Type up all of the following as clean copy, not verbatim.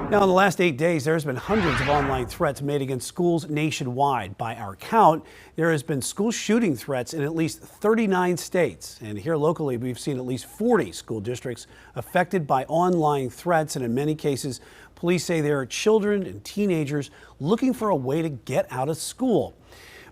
Now, in the last 8 days, there's been hundreds of online threats made against schools nationwide. By our count, there has been school shooting threats in at least 39 states. And here locally, we've seen at least 40 school districts affected by online threats. And in many cases, police say there are children and teenagers looking for a way to get out of school.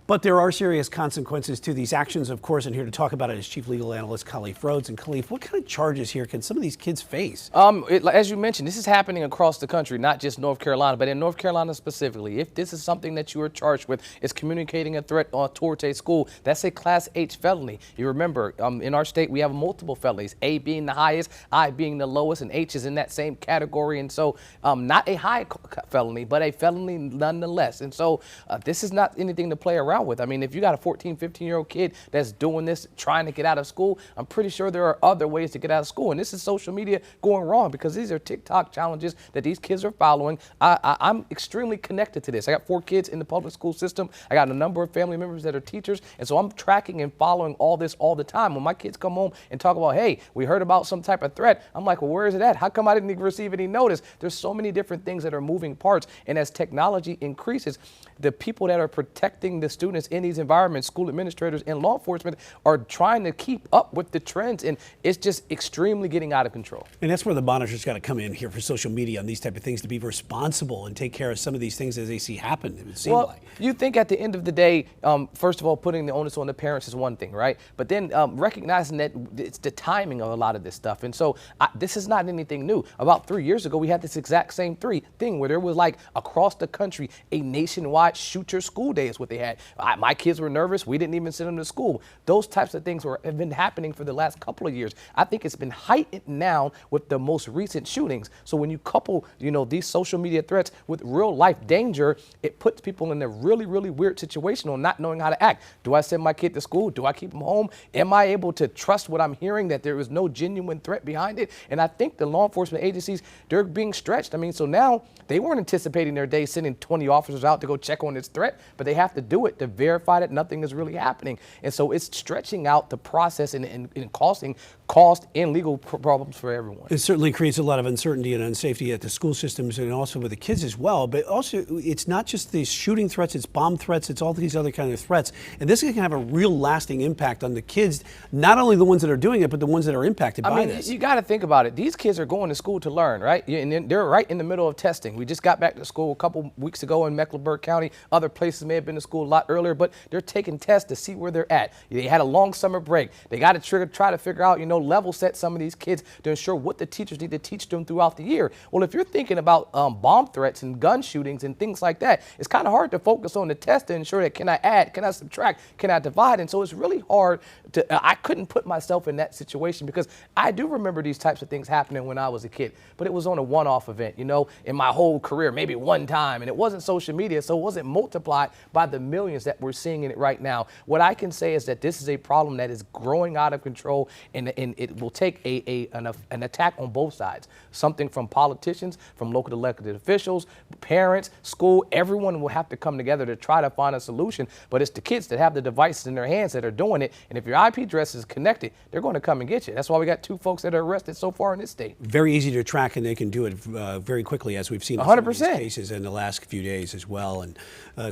But there are serious consequences to these actions, of course, and here to talk about it is Chief Legal Analyst Khalif Rhodes. And Khalif, what kind of charges here can some of these kids face? As you mentioned, this is happening across the country, not just North Carolina, but in North Carolina specifically. If this is something that you are charged with, is communicating a threat towards a school, that's a Class H felony. You remember, in our state, we have multiple felonies, A being the highest, I being the lowest, and H is in that same category. And so not a high felony, but a felony nonetheless. And so this is not anything to play around with. I mean, if you got a 14, 15-year-old kid that's doing this, trying to get out of school, I'm pretty sure there are other ways to get out of school. And this is social media going wrong because these are TikTok challenges that these kids are following. I'm extremely connected to this. I got 4 kids in the public school system. I got a number of family members that are teachers. And so I'm tracking and following all this all the time. When my kids come home and talk about, hey, we heard about some type of threat, I'm like, well, where is it at? How come I didn't even receive any notice? There's so many different things that are moving parts. And as technology increases, the people that are protecting the students in these environments, school administrators and law enforcement, are trying to keep up with the trends, and it's just extremely getting out of control. And that's where the monitors got to come in here for social media and these type of things to be responsible and take care of some of these things as they see happen. It would seem like. You think at the end of the day, first of all, putting the onus on the parents is one thing, right? But then recognizing that it's the timing of a lot of this stuff. And so this is not anything new. About 3 years ago, we had this exact same thing where there was like across the country, a nationwide shoot your school day is what they had. My kids were nervous. We didn't even send them to school. Those types of things have been happening for the last couple of years. I think it's been heightened now with the most recent shootings. So when you couple, these social media threats with real life danger, it puts people in a really, really weird situation on not knowing how to act. Do I send my kid to school? Do I keep him home? Am I able to trust what I'm hearing, that there is no genuine threat behind it? And I think the law enforcement agencies, they're being stretched. I mean, so now they weren't anticipating their day sending 20 officers out to go check on this threat, but they have to do it to verify that nothing is really happening. And so it's stretching out the process and causing cost and legal problems for everyone. It certainly creates a lot of uncertainty and unsafety at the school systems and also with the kids as well. But also, it's not just these shooting threats, it's bomb threats, it's all these other kind of threats. And this can have a real lasting impact on the kids, not only the ones that are doing it, but the ones that are impacted by this. You got to think about it. These kids are going to school to learn, right? And they're right in the middle of testing. We just got back to school a couple weeks ago in Mecklenburg County. Other places may have been to school a lot earlier, but they're taking tests to see where they're at. They had a long summer break. They got to try to figure out, level set some of these kids to ensure what the teachers need to teach them throughout the year. Well, if you're thinking about bomb threats and gun shootings and things like that, it's kind of hard to focus on the test to ensure that can I add, can I subtract, can I divide? And so it's really hard to, I couldn't put myself in that situation because I do remember these types of things happening when I was a kid, but it was on a one-off event, in my whole career, maybe one time, and it wasn't social media, so it wasn't multiplied by the millions that we're seeing in it right now. What I can say is that this is a problem that is growing out of control, and it will take an attack on both sides. Something from politicians, from local elected officials, parents, school, everyone will have to come together to try to find a solution. But it's the kids that have the devices in their hands that are doing it. And if your IP address is connected, they're going to come and get you. That's why we got 2 folks that are arrested so far in this state. Very easy to track, and they can do it very quickly, as we've seen in 100%. some of these cases in the last few days as well, and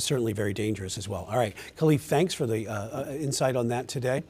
certainly very dangerous as well. All right, Khalif, thanks for the insight on that today.